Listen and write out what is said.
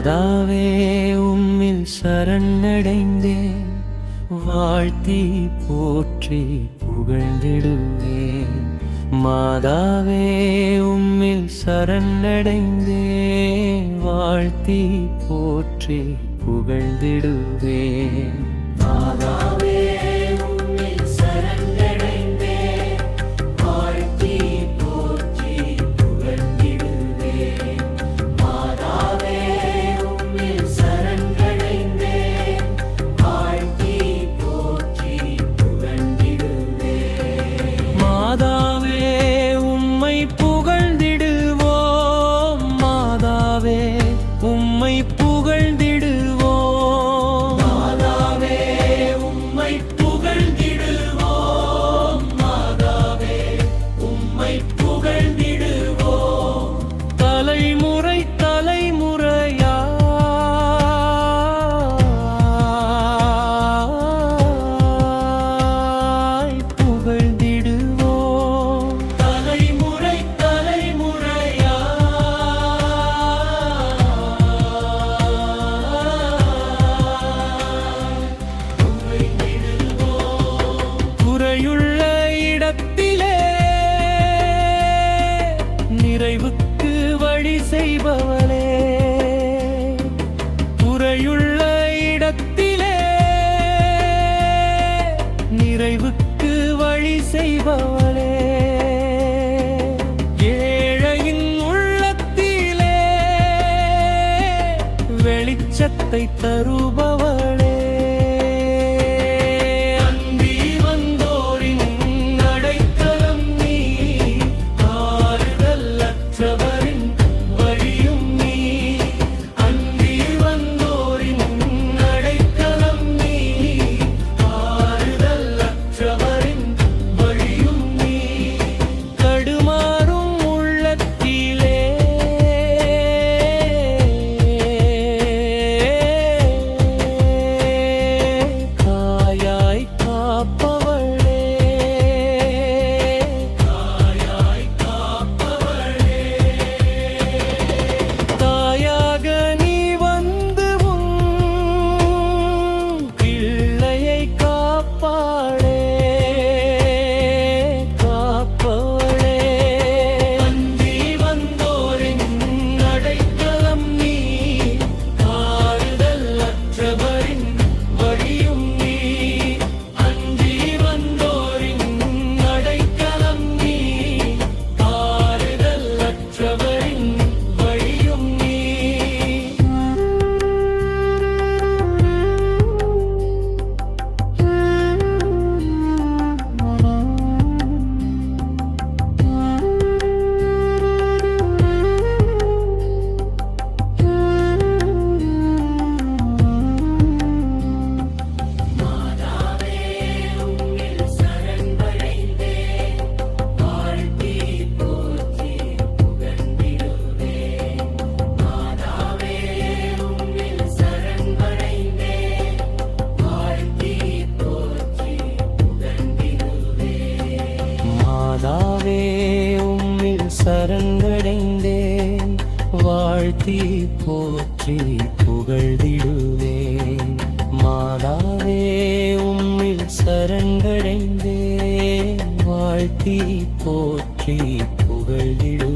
மாதாவே உம்மில் சரணடைந்தேன், வாழ்த்தி போற்றி புகழ்ந்திடுவேன். மாதாவே உம்மில் சரணடைந்தேன், வாழ்த்தி போற்றி புகழ்ந்திடுவேன். மாதாவே உம்மில் சரணடைந்தேன், வாழ்த்தி போற்றி புகழ்ந்திடுவேன். மாதாவே உம்மில் சரணடைந்தேன், வாழ்த்தி போற்றி புகழ்ந்திடுவேன். மாதாவே உம்மை புகழ்ந்திடுவோம், மாதாவே உம்மை புகழ்ந்திடுவோம். மாதாவே உம்மை புகழ்ந்திடுவோம், மாதாவே உம்மை புகழ்ந்திடுவோம். தலைமுறை தலைமுறையாய் புகழ்ந்திடுவோம். தலைமுறை குறையுள்ள இடத்திலே நிறைவுக்கு வழி செய்பவளே, குறையுள்ள இடத்திலே நிறைவுக்கு வழி செய்பவளே, ஏழையின் உள்ளத்திலே வெளிச்சத்தை தருபவளே, மாதாவே உம்மில் சரணடைந்தேன், வாழ்த்தி போற்றி புகழ்ந்திடுவேன். மாதாவே உம்மில் சரணடைந்தேன், வாழ்த்தி போற்றி புகழ்ந்திடுவேன்.